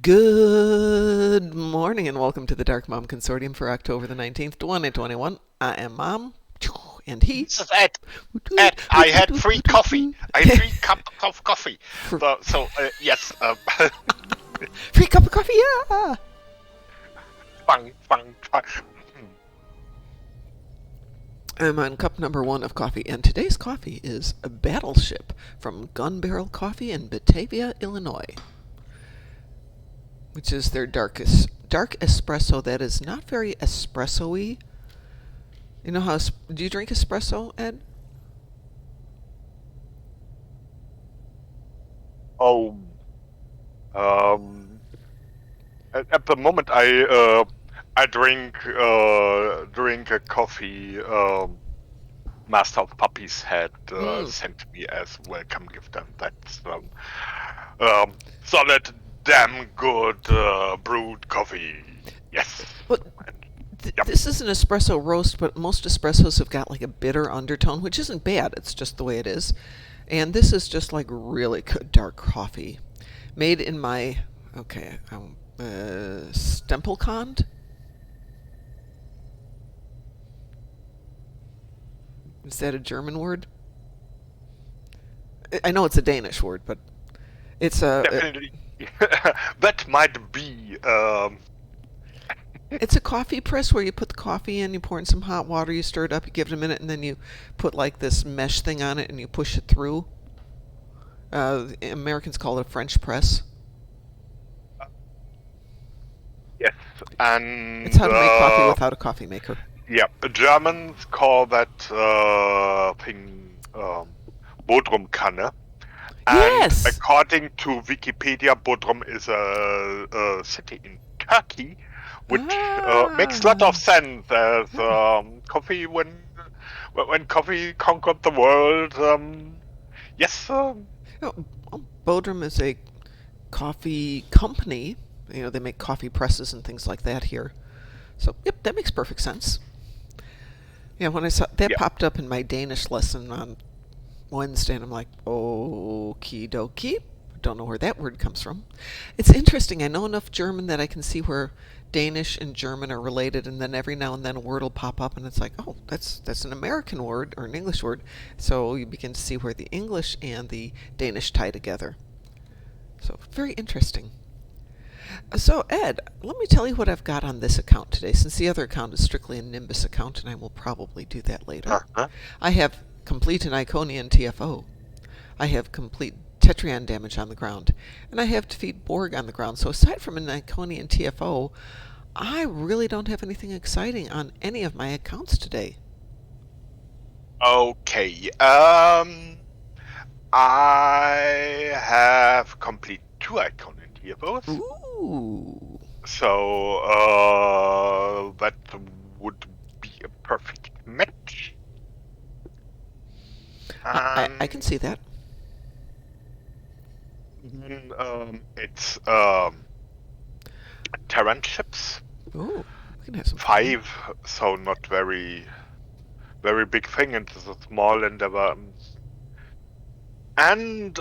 Good morning and welcome to the Darkmom Consortium for October the 19th, 2021. I am Mom, and he... This is Ed. Ed, I had free coffee. I had 3 cups of coffee. Yes. Free cup of coffee, yeah! Bang, bang, bang. I'm on cup number 1 of coffee, and today's coffee is a Battleship from Gun Barrel Coffee in Batavia, Illinois, which is their dark espresso that is not very espresso-y. You know how... Do you drink espresso, Ed? Oh. At the moment, I drink a coffee. Master of Puppies had sent me as welcome gift, and that's solid, damn good brewed coffee. Yes. Well, this is an espresso roast, but most espressos have got like a bitter undertone, which isn't bad. It's just the way it is. And this is just like really good dark coffee, made in my Stempelkond. Is that a German word? I know it's a Danish word, but it's a... Definitely. That might be... It's a coffee press where you put the coffee in, you pour in some hot water, you stir it up, you give it a minute, and then you put like this mesh thing on it and you push it through. Americans call it a French press. Yes, and... It's how to make coffee without a coffee maker. Yeah, Germans call that thing Bodrumkanne. And yes! according to Wikipedia, Bodrum is a city in Turkey, which makes a lot of sense as coffee when coffee conquered the world. Yes. Bodrum is a coffee company. You know, they make coffee presses and things like that here. So, yep, that makes perfect sense. Yeah, when I saw that popped up in my Danish lesson on Wednesday, and I'm like, okie dokie. Don't know where that word comes from. It's interesting. I know enough German that I can see where Danish and German are related, and then every now and then a word will pop up, and it's like, oh, that's an American word or an English word. So you begin to see where the English and the Danish tie together. So very interesting. So, Ed, let me tell you what I've got on this account today, since the other account is strictly a Nimbus account, and I will probably do that later. I have complete an Iconian TFO. I have complete Tetrion damage on the ground, and I have defeat Borg on the ground. So aside from an Iconian TFO, I really don't have anything exciting on any of my accounts today. Okay. I have complete 2 Iconian TFOs. Ooh. So that would be a perfect match. I can see that. It's Terran ships. Ooh, we can have some 5, so not very big thing. It's a small endeavor. And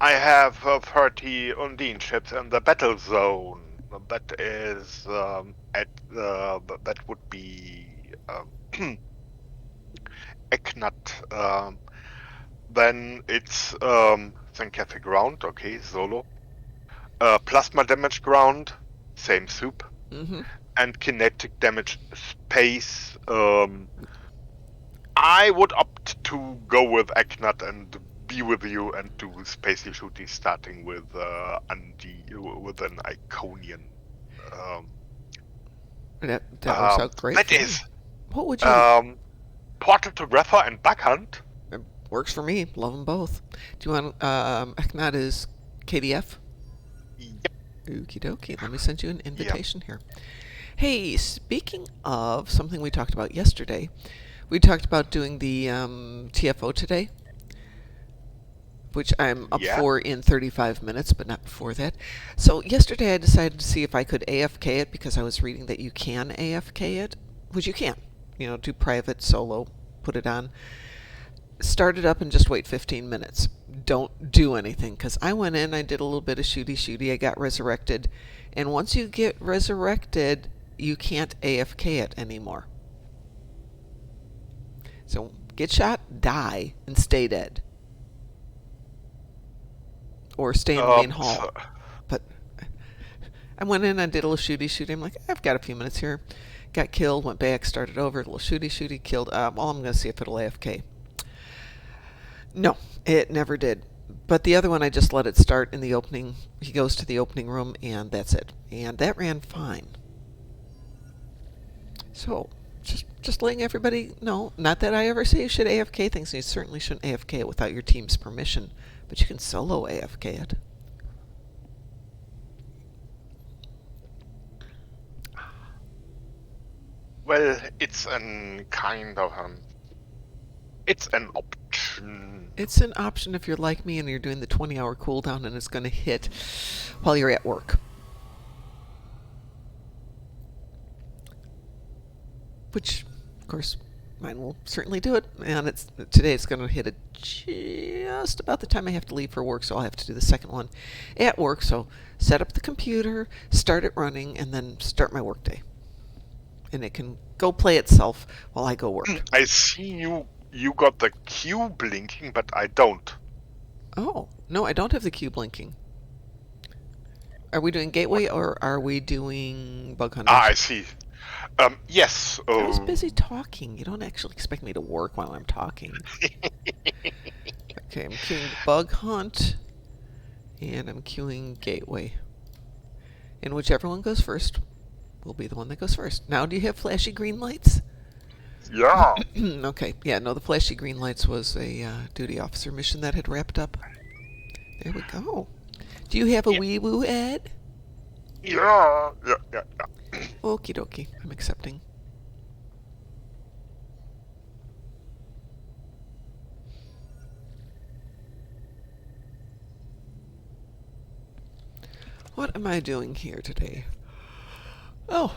I have 30 Undine ships in the battle zone. That is that would be Eknat. Then it's Synthetic Ground, okay, Solo. Plasma damage ground, same soup. And kinetic damage space. I would opt to go with Eknat and be with you and do spacey shooty, starting with an Iconian. That works out great. That is. What would you? Portal to Rether and Backhunt. It works for me. Love them both. Do you want Eknat is KDF? Yep. Okie dokie. Let me send you an invitation here. Hey, speaking of something we talked about yesterday, we talked about doing the TFO today, which I'm up for in 35 minutes, but not before that. So yesterday I decided to see if I could AFK it, because I was reading that you can AFK it, which you can. You know, do private, solo, put it on. start it up and just wait 15 minutes. Don't do anything, because I went in, I did a little bit of shooty, I got resurrected, and once you get resurrected, you can't AFK it anymore. So get shot, die, and stay dead. Or stay in the main hall. But I went in, I did a little shooty. I'm like, I've got a few minutes here. Got killed, went back, started over, a little shooty, killed. Well, I'm going to see if it'll AFK. No, it never did. But the other one, I just let it start in the opening. He goes to the opening room, and that's it. And that ran fine. So, just letting everybody know, not that I ever say you should AFK things, and you certainly shouldn't AFK it without your team's permission, but you can solo AFK it. Well, it's an kind of it's an option. It's an option if you're like me and you're doing the 20-hour cooldown and it's going to hit while you're at work. Which, of course, mine will certainly do it. And today it's going to hit it just about the time I have to leave for work, so I'll have to do the second one at work. So set up the computer, start it running, and then start my workday. And it can go play itself while I go work. I see you got the Q blinking, but I don't. Oh, no, I don't have the Q blinking. Are we doing gateway or are we doing bug hunting? Ah, I see. Yes. I was busy talking. You don't actually expect me to work while I'm talking. Okay, I'm queuing bug hunt, and I'm queuing gateway. And whichever one goes first will be the one that goes first. Now, do you have flashy green lights? Yeah. Okay, yeah, no, the flashy green lights was a duty officer mission that had wrapped up. There we go. Do you have a wee woo, Ed? Yeah. Okie dokie, I'm accepting. What am I doing here today? Oh.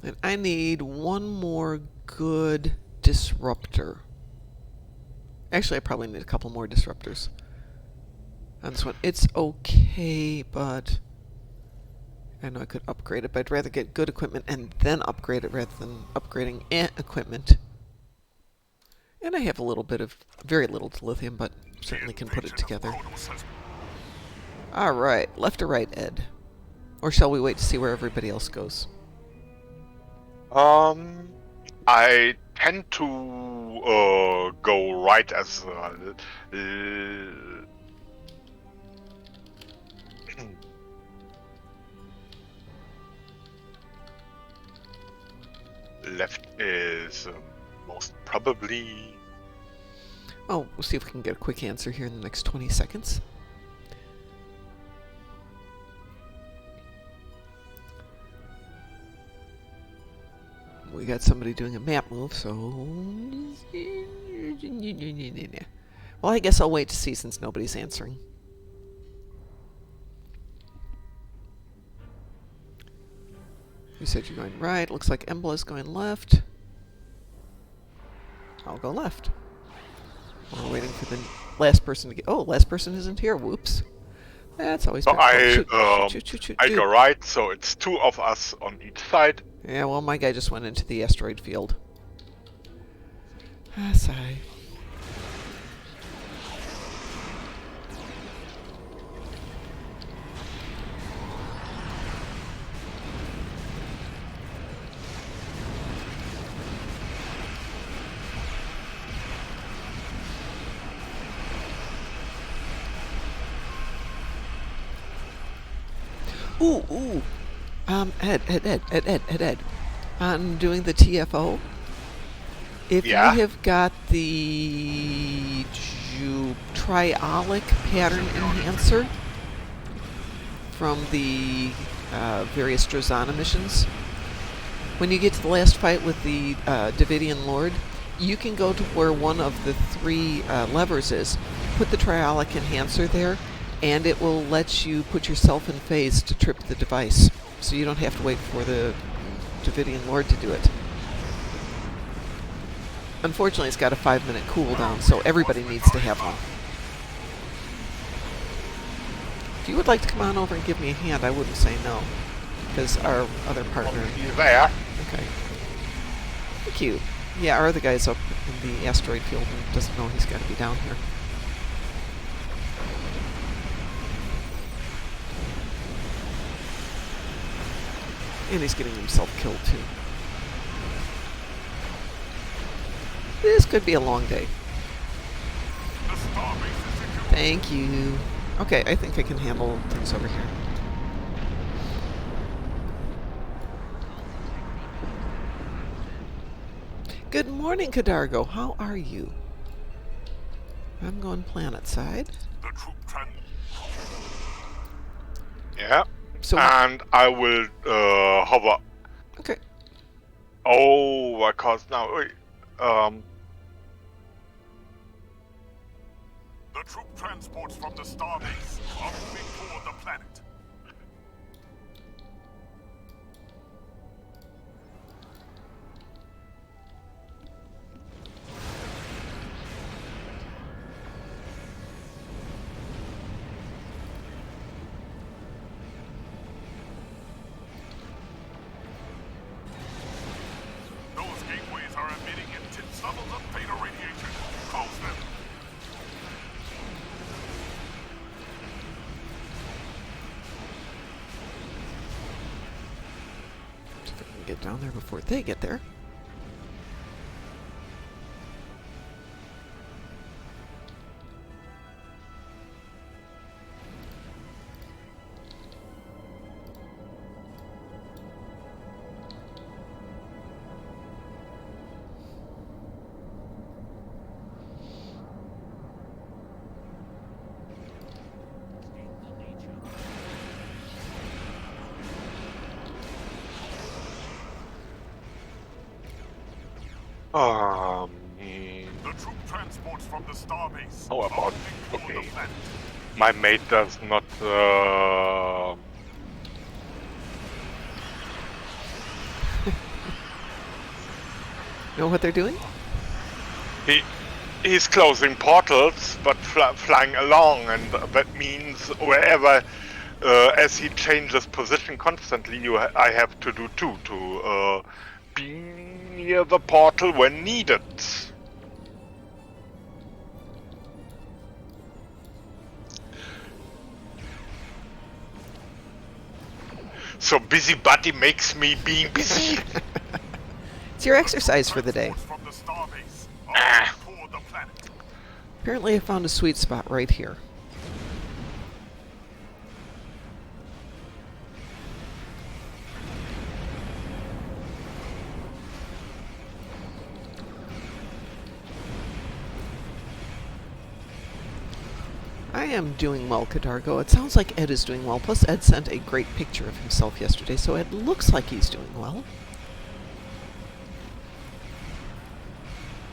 And I need one more good disruptor. Actually, I probably need a couple more disruptors on this one. It's okay, but I know I could upgrade it, but I'd rather get good equipment and then upgrade it rather than upgrading equipment. And I have a little bit of, very little to lithium, but certainly can put it together. Alright, left or right, Ed? Or shall we wait to see where everybody else goes? I tend to go right as left is most probably. Oh, we'll see if we can get a quick answer here in the next 20 seconds. We got somebody doing a map move, so... Well, I guess I'll wait to see since nobody's answering. You said you're going right. Looks like Embla's going left. I'll go left. We're waiting for the last person to get... Oh, last person isn't here. Whoops. That's always bad. I go right, so it's two of us on each side. Yeah, well, my guy just went into the asteroid field. Ah, sigh. Ooh. Ed. On doing the TFO, if you have got the triolic pattern enhancer from the various Drozana missions, when you get to the last fight with the Davidian Lord, you can go to where one of the three levers is, put the triolic enhancer there, and it will let you put yourself in phase to trip the device. So you don't have to wait for the Davidian Lord to do it. Unfortunately, it's got a 5-minute cooldown, so everybody needs to have one. If you would like to come on over and give me a hand, I wouldn't say no. Because our other partner... You there? Okay. Thank you. Yeah, our other guy's up in the asteroid field and doesn't know he's got to be down here. And he's getting himself killed, too. This could be a long day. Thank you. Okay, I think I can handle things over here. Good morning, Kadargo. How are you? I'm going planet side. Yeah. So and I will hover. Okay. Oh, because now the troop transports from the starbase are moving toward the planet. Those gateways are emitting intense levels of beta radiation. Close them. See if I can get down there before they get there. The troop transports from the starbase. How about okay? okay? My mate does not. Know what they're doing? He's closing portals, but flying along, and that means wherever, as he changes position constantly, I have to do too to be near the portal when needed. So busybody makes me being busy. It's your exercise for the day. Apparently I found a sweet spot right here. I am doing well, Kadargo. It sounds like Ed is doing well. Plus, Ed sent a great picture of himself yesterday, so it looks like he's doing well.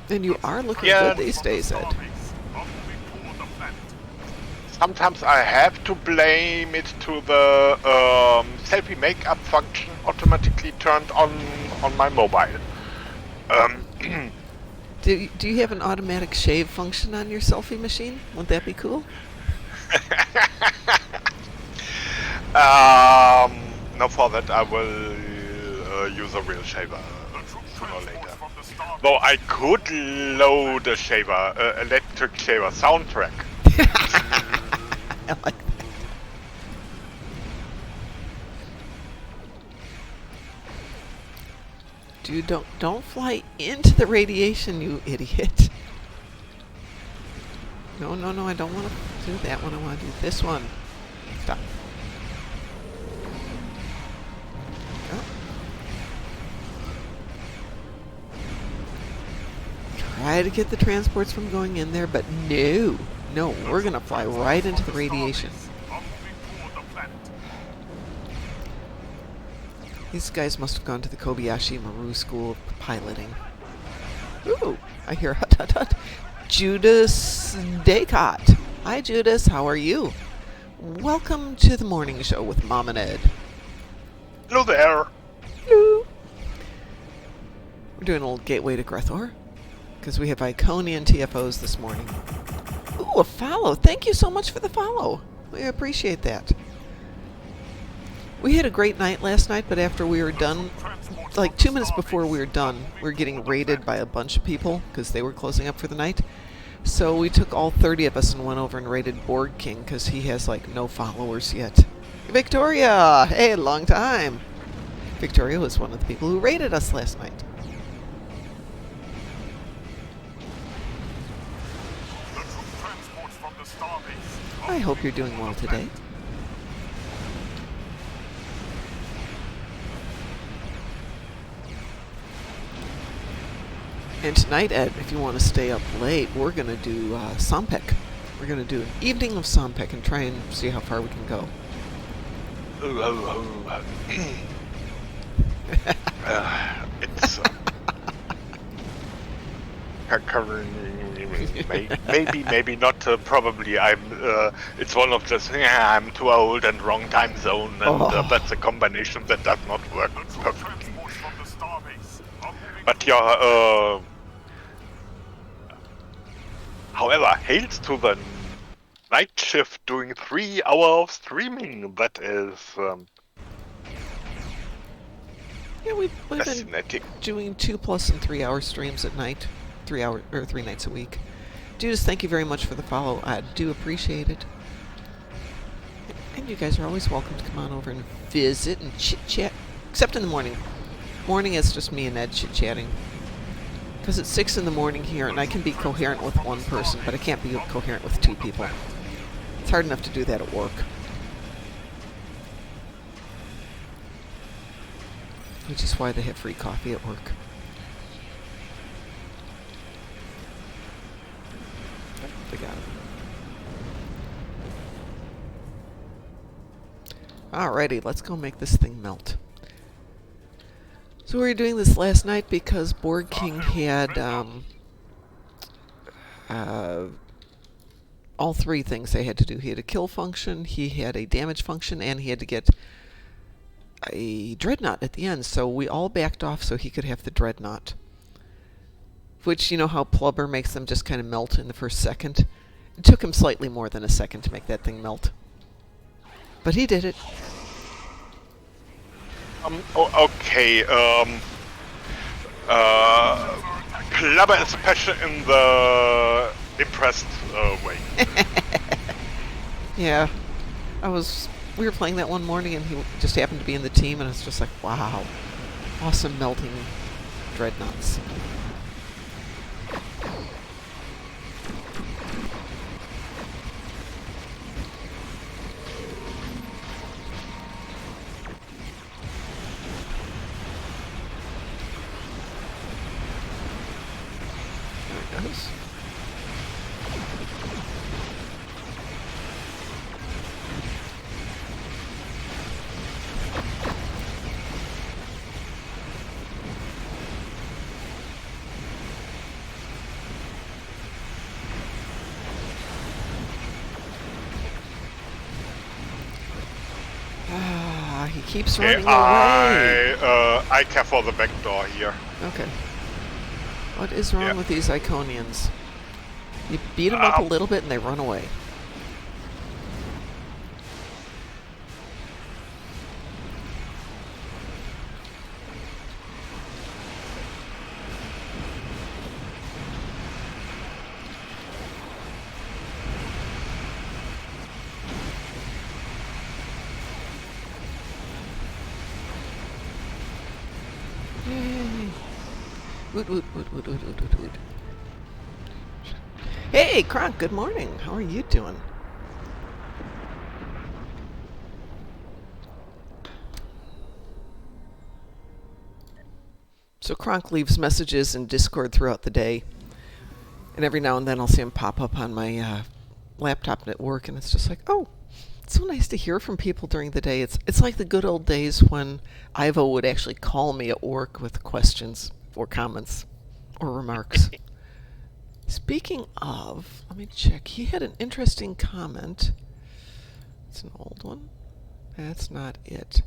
And you are looking good these days, Ed. Sometimes I have to blame it to the selfie makeup function automatically turned on my mobile. Do you have an automatic shave function on your selfie machine? Wouldn't that be cool? No, for that I will use a real shaver sooner or later. Though I could load a shaver, electric shaver soundtrack. I like that. Dude, don't fly into the radiation, you idiot. No, I don't want to do that one. I want to do this one. Stop. Go. Try to get the transports from going in there, but no, we're going to fly right into the radiation. These guys must have gone to the Kobayashi Maru School of Piloting. Ooh, I hear hut hut hut. JudasDaecot. Hi, Judas. How are you? Welcome to the morning show with Mom and Ed. Hello there. Hello. We're doing a little gateway to Grethor, because we have Iconian TFOs this morning. Ooh, a follow! Thank you so much for the follow! We appreciate that. We had a great night last night, but after we were done, like 2 minutes before we were done, we were getting raided by a bunch of people, because they were closing up for the night. So we took all 30 of us and went over and raided Borg King, because he has, like, no followers yet. Victoria! Hey, long time! Victoria was one of the people who raided us last night. The troop transports from the starbase. I hope you're doing well today. And tonight, Ed, if you want to stay up late, we're going to do Sompek. We're going to do an evening of Sompek and try and see how far we can go. It's maybe not. Probably I'm. It's one of those. I'm too old and wrong time zone, and that's a combination that does not work perfectly. From the starbase. But yeah. However, hails to the night shift doing 3 hours of streaming. That is Yeah, we've been fascinating. doing 2+ and 3 hour streams at night, 3 nights a week. Judas, thank you very much for the follow. I do appreciate it. And you guys are always welcome to come on over and visit and chit chat, except in the morning. Morning is just me and Ed chit chatting. Because it's 6 in the morning here, and I can be coherent with one person, but I can't be coherent with 2 people. It's hard enough to do that at work. Which is why they have free coffee at work. They got it. Alrighty, let's go make this thing melt. So we were doing this last night because Borg King had all 3 things they had to do. He had a kill function, he had a damage function, and he had to get a dreadnought at the end. So we all backed off so he could have the dreadnought. Which, you know how Plubber makes them just kind of melt in the first second? It took him slightly more than a second to make that thing melt. But he did it. Okay. Klubber is special in the impressed way. Yeah. We were playing that one morning and he just happened to be in the team and it's just like, wow. Awesome melting dreadnoughts. There it goes. He keeps running away. I care for the back door here. Okay. What is wrong with these Iconians? You beat them up a little bit and they run away. Woot, woot, woot, woot, woot, woot, woot, woot. Hey, Kronk, good morning. How are you doing? So Kronk leaves messages in Discord throughout the day. And every now and then I'll see him pop up on my laptop at work. And it's just like, oh, it's so nice to hear from people during the day. It's like the good old days when Ivo would actually call me at work with questions or comments or remarks. Speaking of, let me check. He had an interesting comment. It's an old one. That's not it.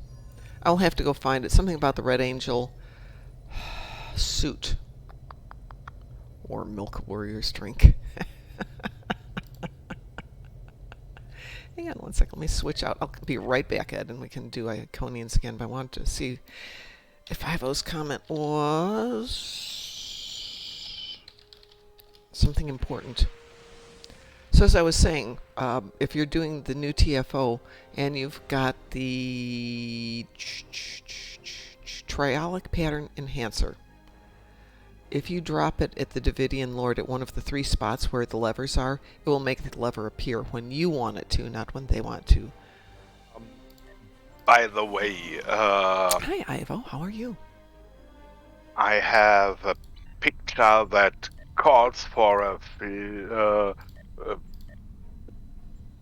I'll have to go find it. Something about the Red Angel. suit. Or Milk Warrior's drink. Hang on one second. Let me switch out. I'll be right back, Ed, and we can do Iconians again. But I want to see if Ivo's comment was something important. So as I was saying, if you're doing the new TFO and you've got the triolic pattern enhancer, if you drop it at the Davidian Lord at one of the 3 spots where the levers are, it will make the lever appear when you want it to, not when they want to. By the way, Hi, Ivo. How are you? I have a picture that calls for a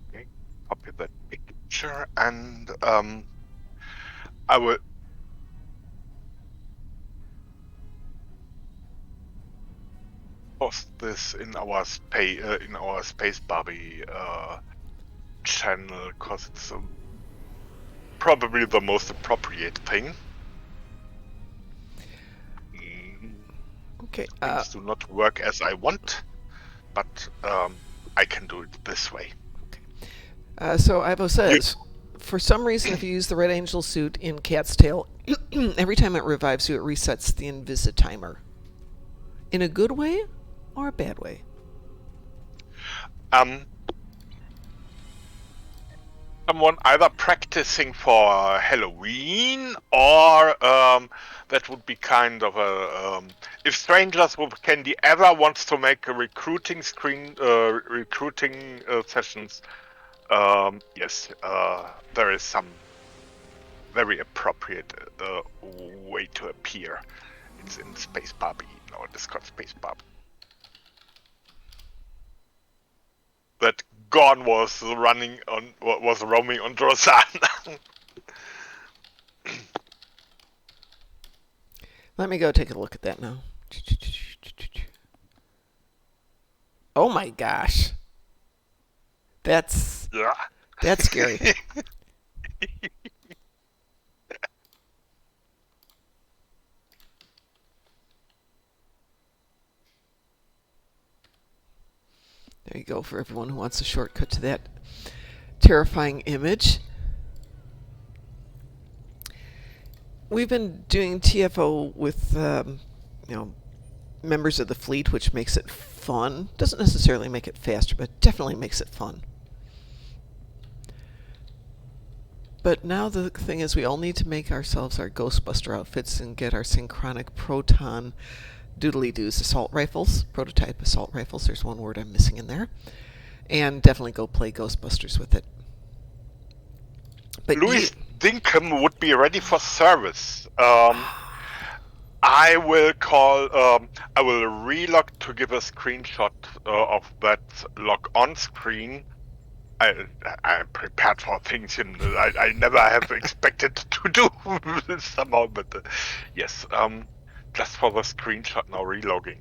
okay, copy that picture, and I will post this in our Space Barbie channel because it's probably the most appropriate thing. Okay. Things do not work as I want, but I can do it this way. So Ivo says, for some reason, if you use the Red Angel suit in Cat's Tail, every time it revives you, it resets the Invisi timer. In a good way or a bad way? Someone either practicing for Halloween or that would be kind of a if Strangers with Candy ever wants to make a recruiting sessions, yes, there is some very appropriate way to appear. It's in Space Barbie, no, it's called Space Barbie. That Gorn was roaming on Drosan. Let me go take a look at that now. Oh my gosh. That's scary. There you go for everyone who wants a shortcut to that terrifying image. We've been doing TFO with members of the fleet, which makes it fun. Doesn't necessarily make it faster, but definitely makes it fun. But now the thing is, we all need to make ourselves our Ghostbuster outfits and get our synchronic proton doodly-doos, assault rifles, prototype assault rifles. There's one word I'm missing in there. And definitely go play Ghostbusters with it. But Louis Dinkum would be ready for service. I will relog to give a screenshot of that log on screen. I'm prepared for things I never have expected to do somehow, but yes, just for the screenshot now relogging.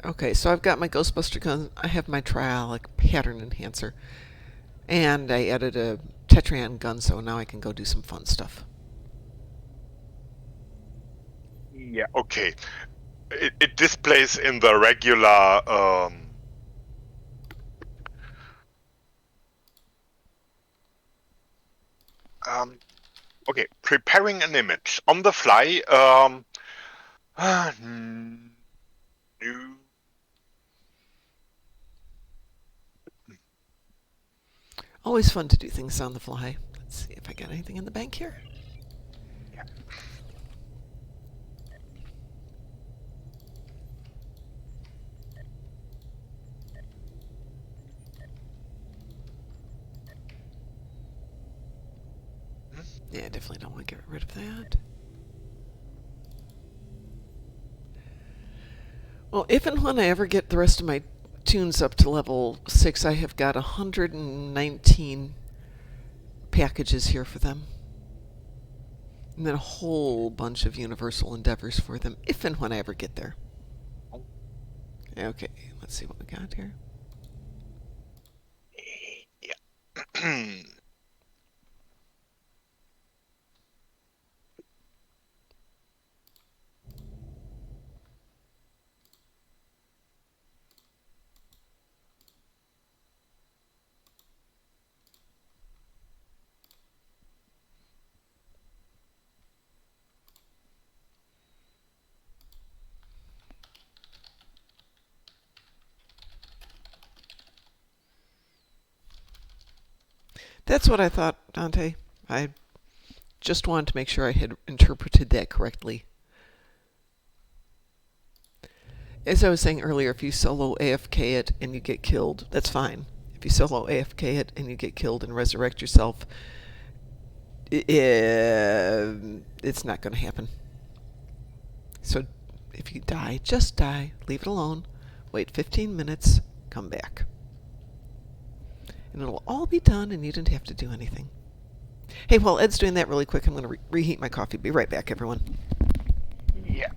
Okay, so I've got my Ghostbuster gun. I have my triolic pattern enhancer. And I added a Tetrian gun, so now I can go do some fun stuff. Yeah, okay. It displays in the regular okay, preparing an image on the fly. New. Always fun to do things on the fly. Let's see if I got anything in the bank here. Yeah. Yeah, definitely don't want to get rid of that. Well, if and when I ever get the rest of my tunes up to level 6, I have got 119 packages here for them. And then a whole bunch of universal endeavors for them, if and when I ever get there. Okay, let's see what we got here. Yeah. That's what I thought, Dante. I just wanted to make sure I had interpreted that correctly. As I was saying earlier, if you solo AFK it and you get killed, that's fine. If you solo AFK it and you get killed and resurrect yourself, it's not going to happen. So if you die, just die. Leave it alone. Wait 15 minutes. Come back. And it'll all be done and you don't have to do anything. Hey, while Ed's doing that really quick, I'm going to reheat my coffee. Be right back, everyone. Yeah.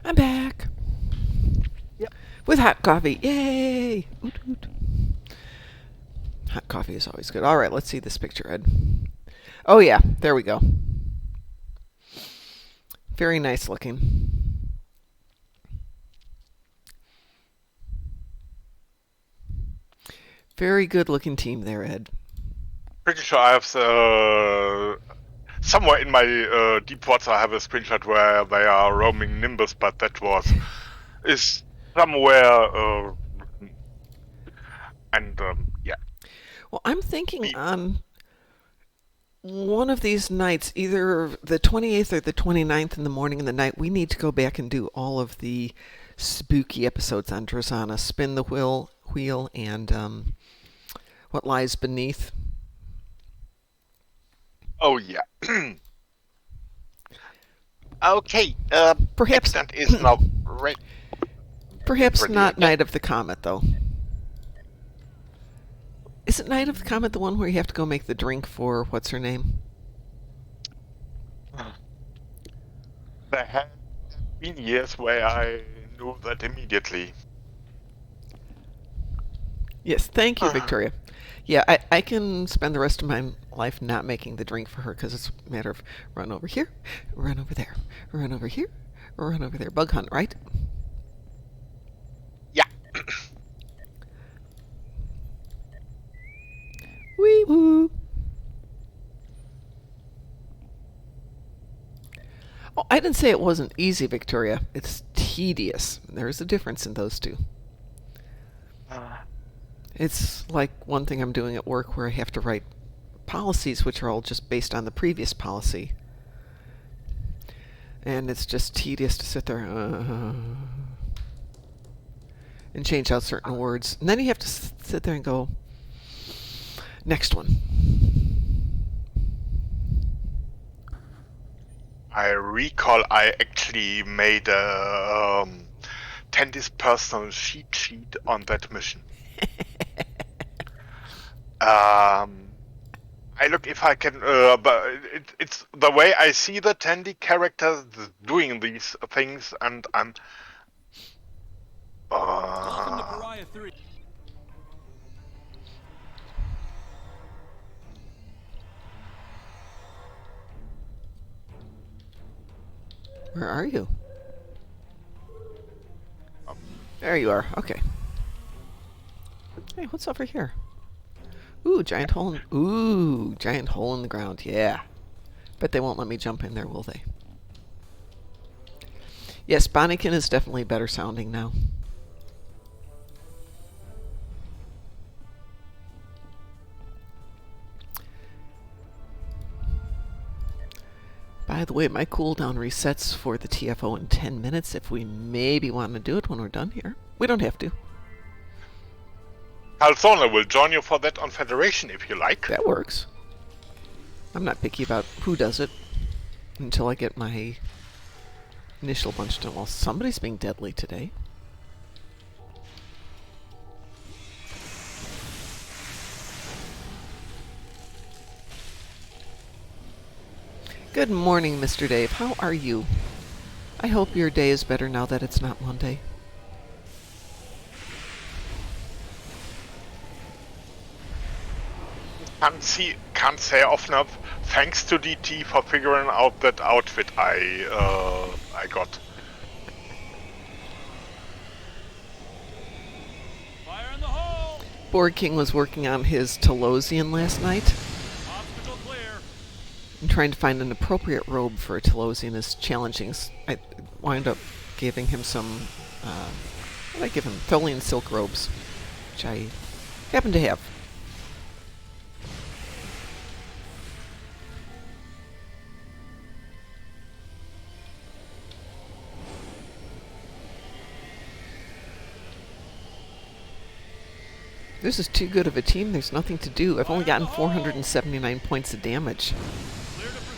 I'm back. Yep. With hot coffee. Yay! Oot, oot. Hot coffee is always good. All right, let's see this picture, Ed. Oh, yeah. There we go. Very nice looking. Very good looking team there, Ed. Pretty sure I have somewhere in my deep waters I have a screenshot where they are roaming Nimbus, but that is somewhere and yeah. Well, I'm thinking on one of these nights, either the 28th or the 29th in the morning and the night, we need to go back and do all of the spooky episodes on Drazana. Spin the wheel and What Lies Beneath. Oh yeah. Okay. Perhaps that is now right. Perhaps not Night of the Comet, though. Is it Night of the Comet the one where you have to go make the drink for what's her name? There have been years where I knew that immediately. Yes, thank you, Victoria. Yeah, I can spend the rest of my life not making the drink for her because it's a matter of run over here, run over there, run over here, run over there. Bug hunt, right? Yeah. Wee woo. Oh, I didn't say it wasn't easy, Victoria. It's tedious. There's a difference in those two. It's like one thing I'm doing at work where I have to write policies which are all just based on the previous policy. And it's just tedious to sit there and change out certain words. And then you have to sit there and go, next one. I recall I actually made a Tandy's personal cheat sheet on that mission. I look if I can, but it's the way I see the Tandy characters doing these things, and I'm. Welcome to Pariah 3. Where are you? There you are. Okay. Hey, what's over here? Ooh, giant hole in the ground, yeah. Bet they won't let me jump in there, will they? Yes, Bonnikin is definitely better sounding now. By the way, my cooldown resets for the TFO in 10 minutes if we maybe want to do it when we're done here. We don't have to. Calzone will join you for that on Federation if you like. That works. I'm not picky about who does it until I get my initial bunch done. Well, somebody's being deadly today. Good morning, Mr. Dave. How are you? I hope your day is better now that it's not Monday. Can't say often enough. Thanks to DT for figuring out that outfit I got. Fire in the hole! Borg King was working on his Telosian last night. Obstacle clear. And trying to find an appropriate robe for a Telosian is challenging. I wound up giving him some, what did I give him? Tholian silk robes, which I happen to have. This is too good of a team. There's nothing to do. I've only gotten 479 points of damage. Clear to proceed.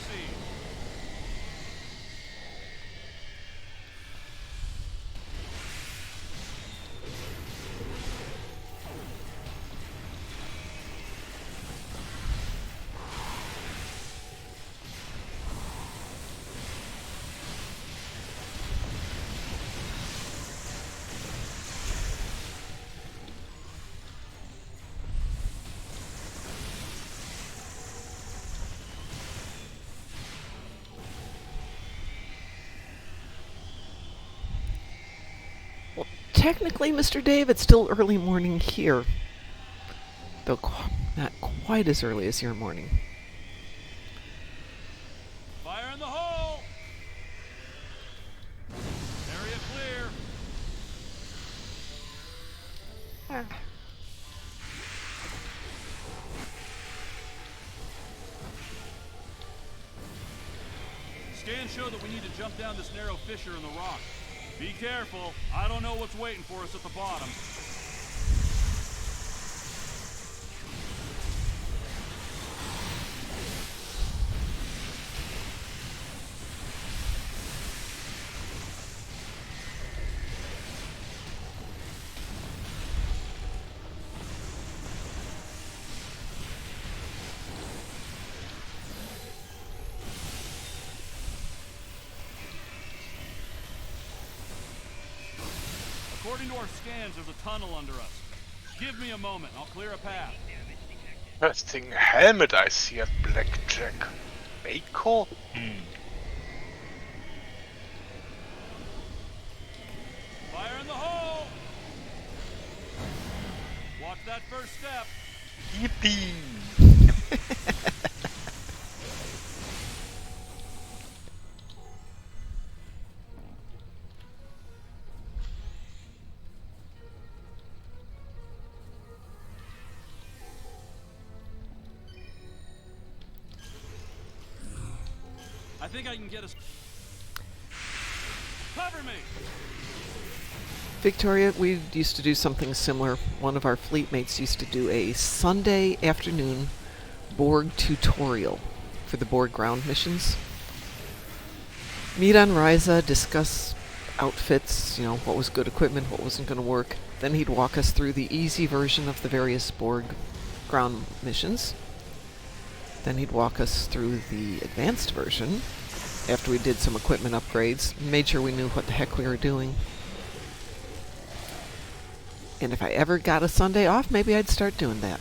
Technically, Mr. Dave, it's still early morning here. Though not quite as early as your morning. Fire in the hole! Area clear. Scans show that we need to jump down this narrow fissure in the rock. Be careful. I don't know what's waiting for us at the bottom. According to our scans, there's a tunnel under us. Give me a moment, I'll clear a path. Interesting helmet I see at Blackjack. Mako? Fire in the hole! Watch that first step. Yippee! I think I can get us. Cover me! Victoria, we used to do something similar. One of our fleet mates used to do a Sunday afternoon Borg tutorial for the Borg ground missions. Meet on Ryza, discuss outfits, what was good equipment, what wasn't going to work. Then he'd walk us through the easy version of the various Borg ground missions. Then he'd walk us through the advanced version after we did some equipment upgrades, made sure we knew what the heck we were doing. And if I ever got a Sunday off, maybe I'd start doing that.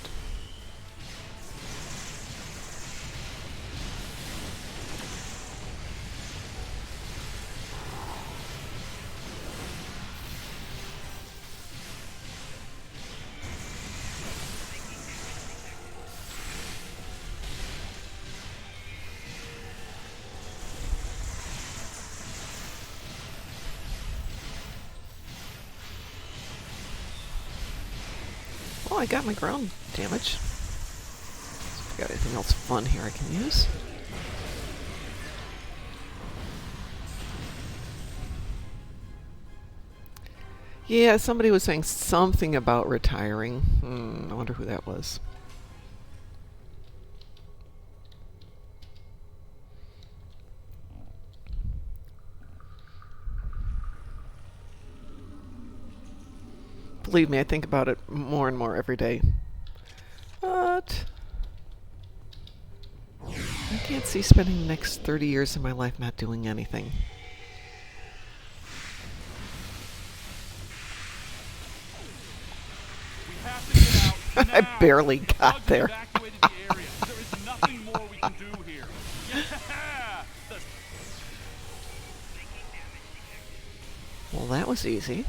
Oh, I got my ground damage. So if I got anything else fun here I can use. Yeah, somebody was saying something about retiring. I wonder who that was. Believe me, I think about it more and more every day. But I can't see spending the next 30 years of my life not doing anything. We have to get out now. I barely got Bugs there. evacuated the area. There is nothing more we can do here. Yeah! Well, that was easy.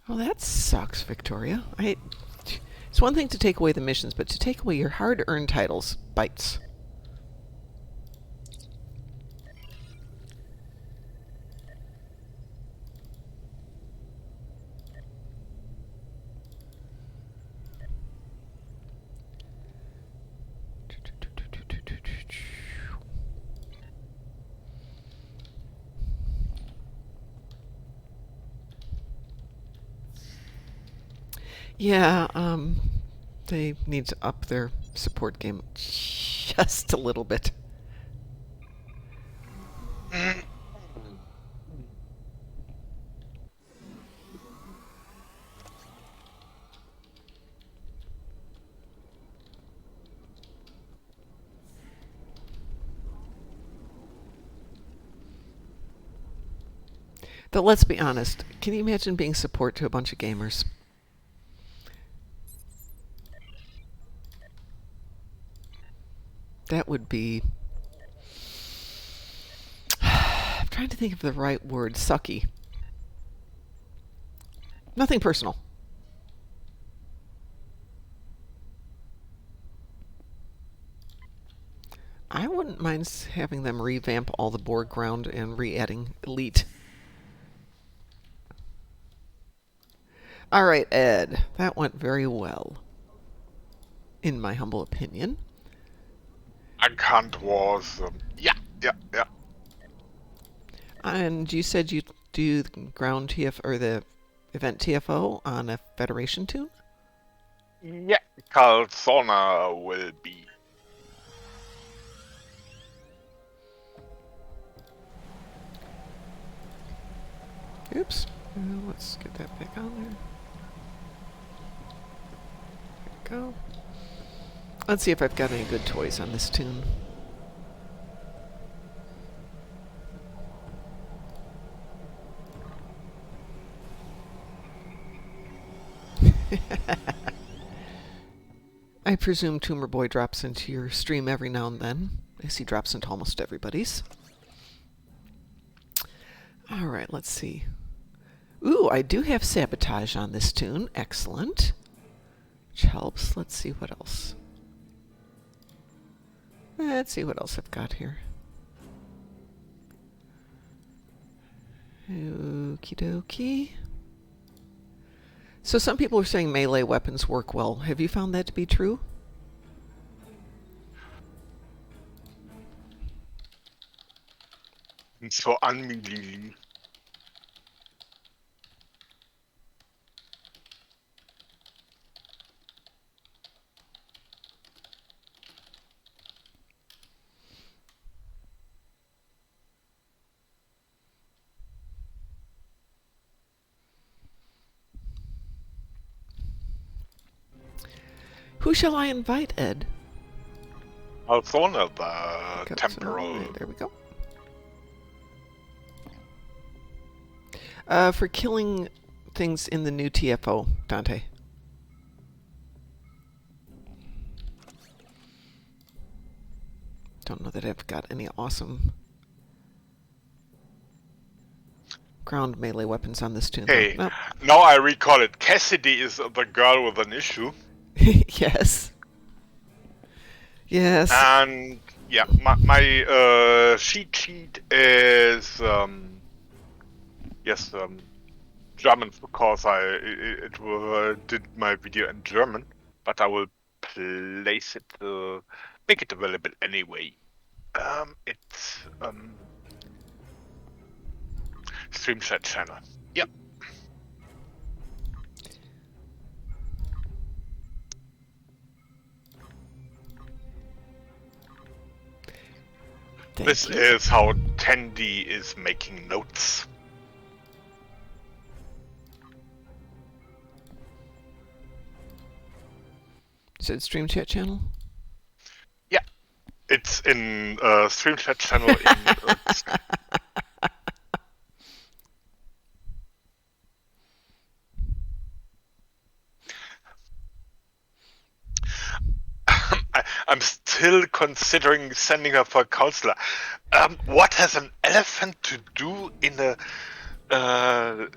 Well, that sucks, Victoria. It's one thing to take away the missions, but to take away your hard-earned titles bites. Yeah, they need to up their support game just a little bit. Though, let's be honest, can you imagine being support to a bunch of gamers? That would be... I'm trying to think of the right word. Sucky. Nothing personal. I wouldn't mind having them revamp all the board ground and re-adding Elite. All right, Ed. That went very well, in my humble opinion. Hunt was... yeah. And you said you do the ground TF or the event TFO on a Federation tune? Yeah, Calzona will be. Oops. Let's get that back on there. There we go. Let's see if I've got any good toys on this tune. I presume Tumor Boy drops into your stream every now and then, as he drops into almost everybody's. Alright, let's see. Ooh, I do have Sabotage on this tune. Excellent. Which helps. Let's see what else. Let's see what else I've got here. Okie dokie. So some people are saying melee weapons work well. Have you found that to be true? So unmelee. Who shall I invite, Ed? Calzona, the Got temporal. some- There we go. For killing things in the new TFO, Dante. Don't know that I've got any awesome ground melee weapons on this tune. Hey, Nope. now I recall it. Cassidy is the girl with an issue. Yes. Yes. And yeah, my cheat sheet is German, because I did my video in German, but I will place it, make it available anyway. It's stream chat channel. Yep. This is how Tandy is making notes. Is it stream chat channel? Yeah, it's in stream chat channel. In, I'm still considering sending her for a counselor. What has an elephant to do in a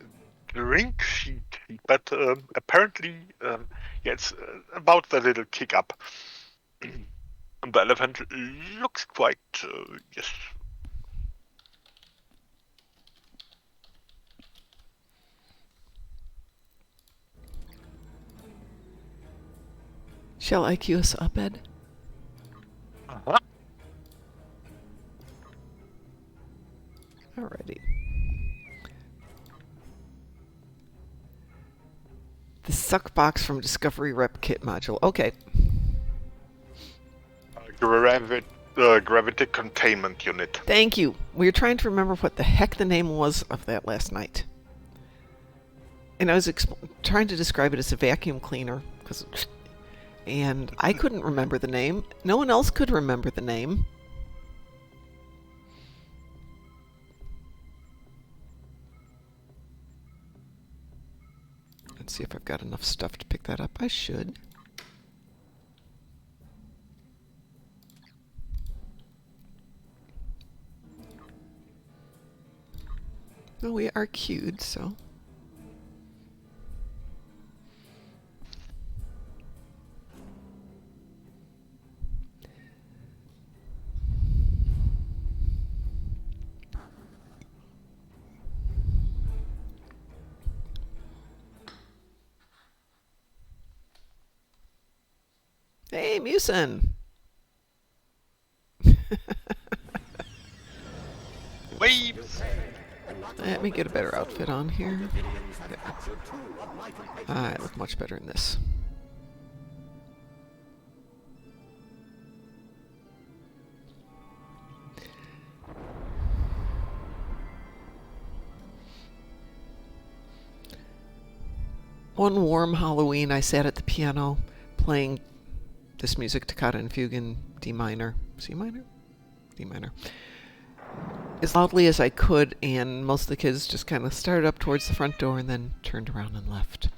drink sheet? But apparently, yeah, it's about the little kick up. The elephant looks quite, yes. Shall I cue us up, Ed? Uh-huh. Alrighty. The suck box from Discovery Rep Kit module. Okay. Gravity containment unit. Thank you. We were trying to remember what the heck the name was of that last night. And I was trying to describe it as a vacuum cleaner, and I couldn't remember the name. No one else could remember the name. Let's see if I've got enough stuff to pick that up. I should. Well, we are queued, so. Hey, Musin! Waves! Let me get a better outfit on here. Yeah. I look much better in this. One warm Halloween, I sat at the piano playing this music, Toccata and Fugue in D minor. C minor? D minor. As loudly as I could, and most of the kids just kind of started up towards the front door and then turned around and left,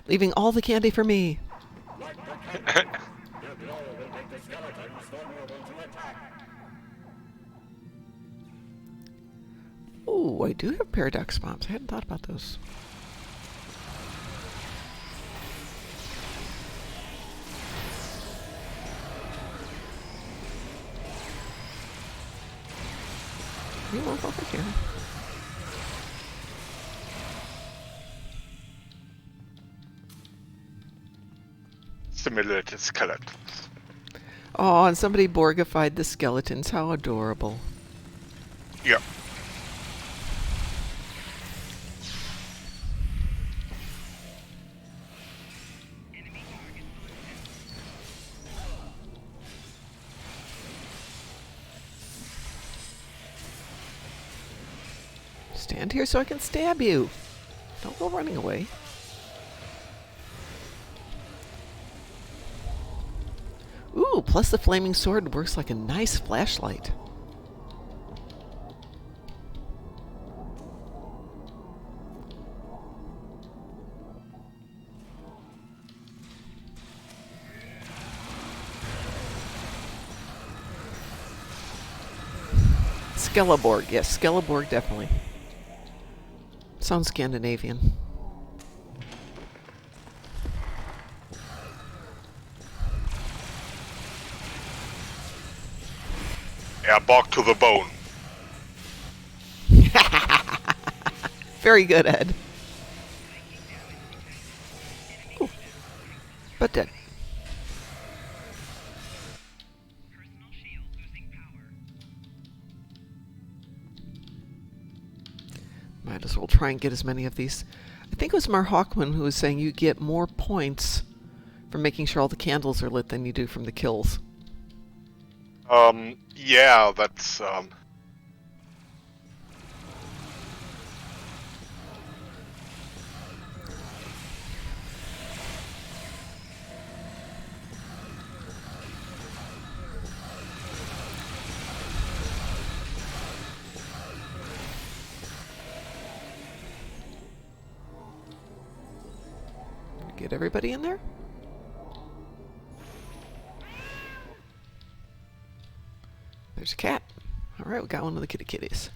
leaving all the candy for me. Ooh, I do have paradox bombs. I hadn't thought about those. You walk over here. Simulated skeletons. Oh, and somebody Borgified the skeletons. How adorable. Yeah. Stand here so I can stab you. Don't go running away. Ooh, plus the flaming sword works like a nice flashlight. Skeleborg, yes, Skeleborg definitely. Sounds Scandinavian. Yeah, bark to the bone. Very good, Ed. Ooh. But dead. Might as well try and get as many of these. I think it was Mar Hawkman who was saying you get more points for making sure all the candles are lit than you do from the kills. Yeah, that's, Get everybody in there? There's a cat. Alright, we got one of the kitty kitties.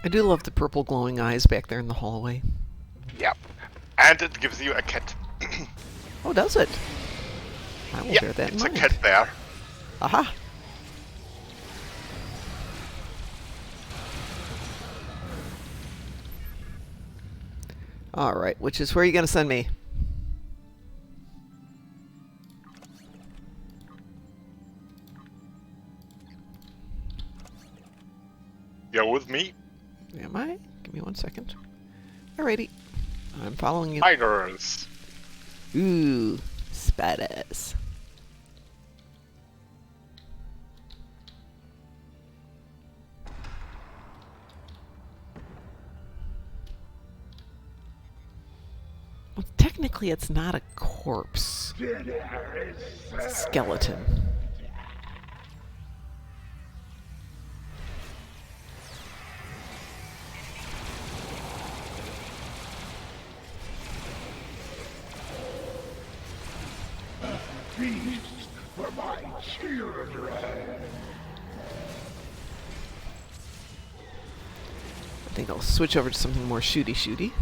I do love the purple glowing eyes back there in the hallway. yeah. And it gives you a cat. Oh, does it? I will bear that in it's a mind. cat there. Aha! Alright, which is where are you going to send me? You're with me? Am I? Give me 1 second. Alrighty. I'm following you. Spiders. Ooh, spiders. Well, technically it's not a corpse. It's a skeleton. Feast for my children. I think I'll switch over to something more shooty-shooty.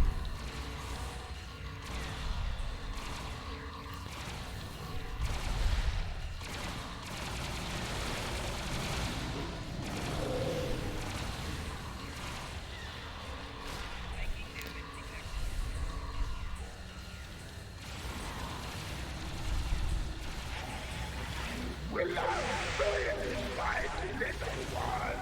Will I bury my little one?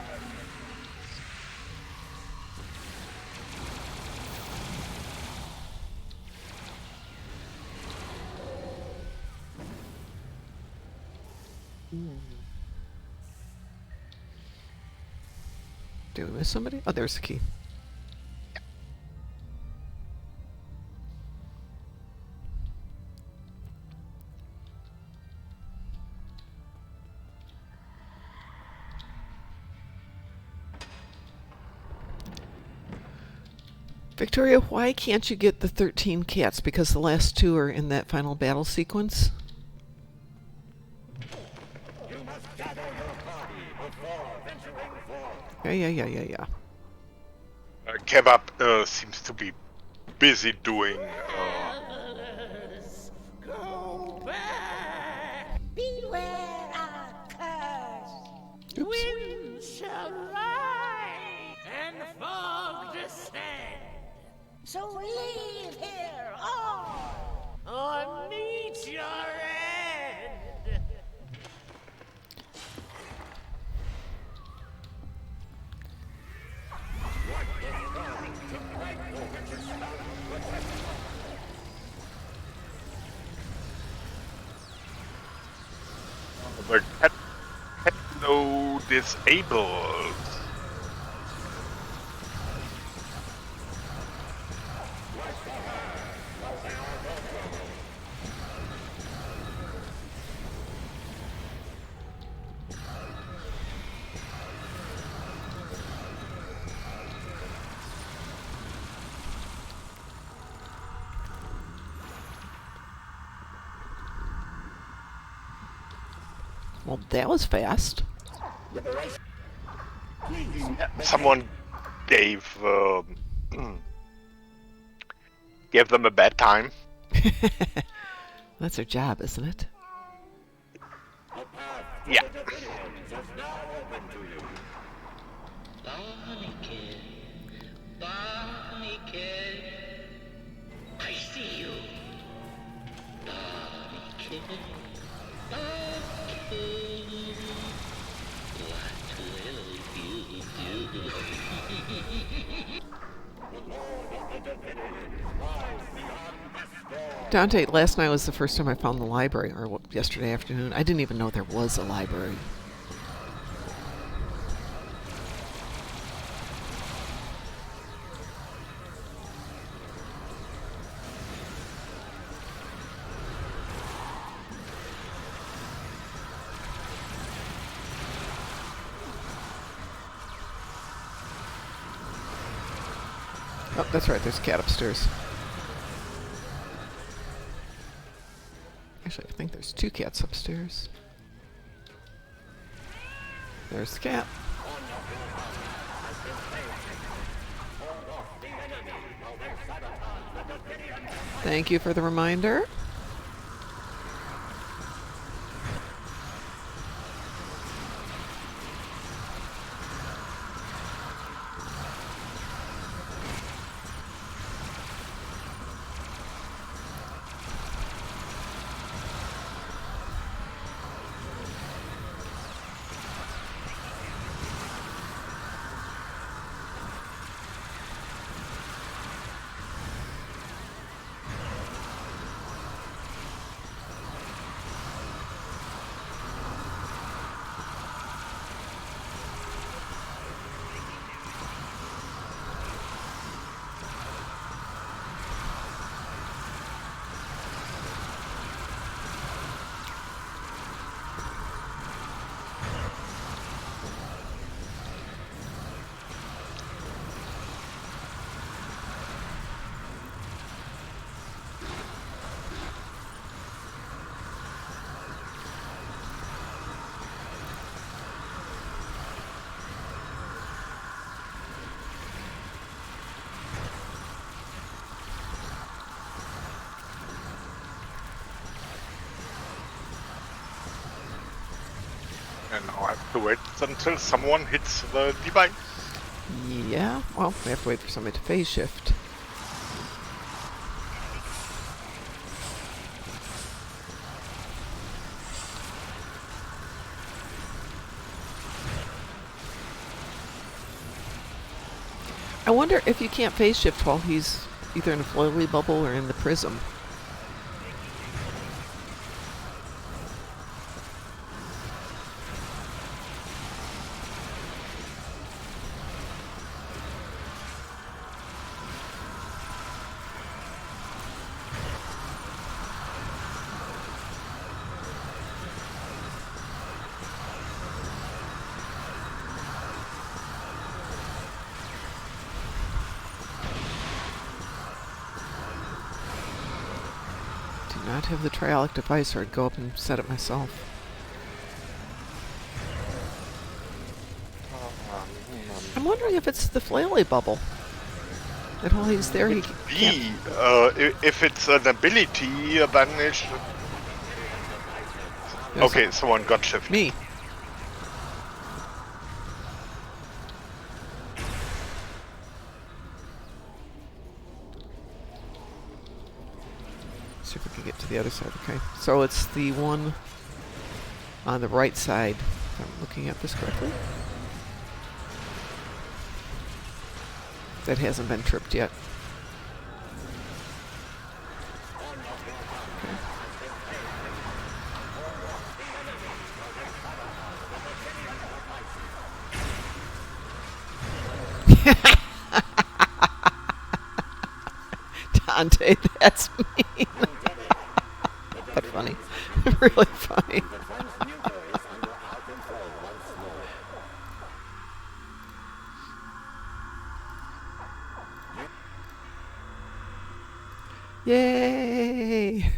Did we miss somebody? Oh, there's the key. Victoria, why can't you get the 13 cats? Because the last 2 are in that final battle sequence? Yeah. Kebab seems to be busy doing. Go back! Beware our curse! Oops. Wind shall rise and fog descend. So leave here all, or meet your end. The Techno disabled. Well, that was fast. Someone gave them a bad time. That's their job, isn't it? Yeah. Bonnie kid, I see you. Bonnie kid, what will you do? Dante, last night was the first time I found the library, or yesterday afternoon. I didn't even know there was a library. Oh, that's right, there's a cat upstairs. Actually, I think there's two cats upstairs. There's the cat. Thank you for the reminder. And now I have to wait until someone hits the device. Yeah, well, we have to wait for somebody to phase shift. I wonder if you can't phase shift while he's either in a floaty bubble or in the prism. Not have the trialic device, or I'd go up and set it myself. I'm wondering if it's the flaily bubble. That while he's there, he can't... If it's an ability, then it should... Okay, someone got shifted. Me. See if we can get to the other side. Okay, so it's the one on the right side. If I'm looking at this correctly. That hasn't been tripped yet. Dante, that's mean. But funny. Really funny. Yay!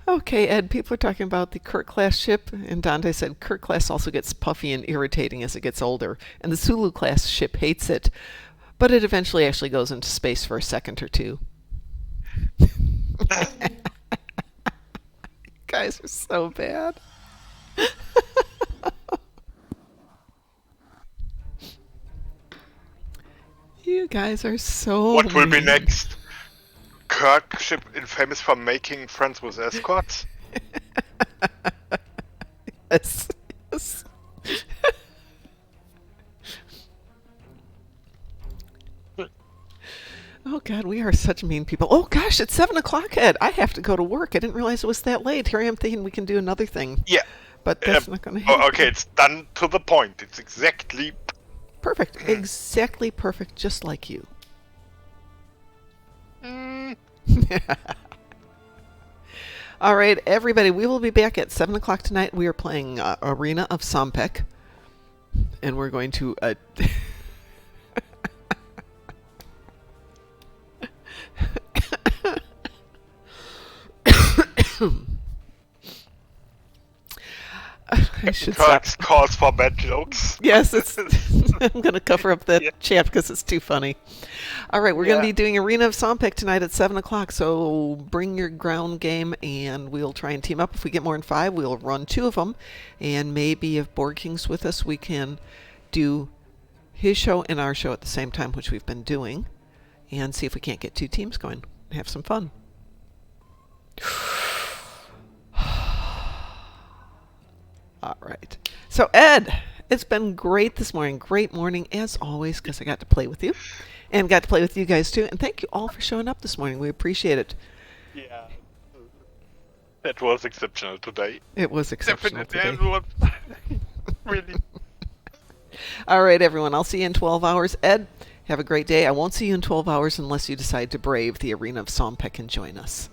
Okay, Ed, people are talking about the Kirk-class ship, and Dante said Kirk-class also gets puffy and irritating as it gets older, and the Sulu-class ship hates it, but it eventually actually goes into space for a second or two. Guys are so bad. You guys are so What will be mean. next? Kirk ship infamous for making friends with escorts? Yes. Yes. Oh God, we are such mean people. Oh gosh, it's 7 o'clock, Ed. I have to go to work. I didn't realize it was that late. Here I am thinking we can do another thing. Yeah. But that's not going to happen. Oh, okay, it's done to the point. It's exactly... Perfect. Exactly perfect, just like you. All right, everybody, we will be back at 7 o'clock tonight. We are playing Arena of Sompek. And we're going to... I should stop. Kirk's calls for bad jokes. Yes, it's I'm going to cover up that Yeah. chat because it's too funny. All right, we're going to Yeah. be doing Arena of Sompek tonight at 7 o'clock, so bring your ground game, and we'll try and team up. If we get more than 5, we'll run 2 of them, and maybe if Board King's with us, we can do his show and our show at the same time, which we've been doing, and see if we can't get 2 teams going and have some fun. All right. So, Ed, it's been great this morning. Great morning, as always, because I got to play with you. And got to play with you guys, too. And thank you all for showing up this morning. We appreciate it. Yeah. That was exceptional today. It was exceptional Definitely. today. It was really... All right, everyone. I'll see you in 12 hours. Ed, have a great day. I won't see you in 12 hours unless you decide to brave the Arena of Sompek and join us.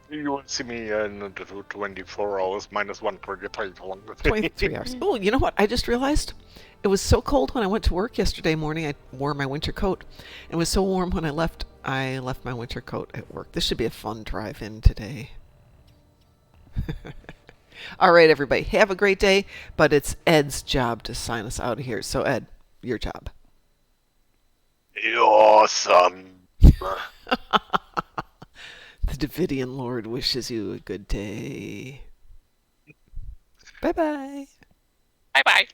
You will see me in 24 hours minus 1 for your title. 23 hours. Oh, you know what? I just realized it was so cold when I went to work yesterday morning. I wore my winter coat. It was so warm when I left my winter coat at work. This should be a fun drive-in today. All right, everybody. Have a great day. But it's Ed's job to sign us out of here. So, Ed, your job. Awesome. The Davidian Lord wishes you a good day. Bye-bye. Bye-bye.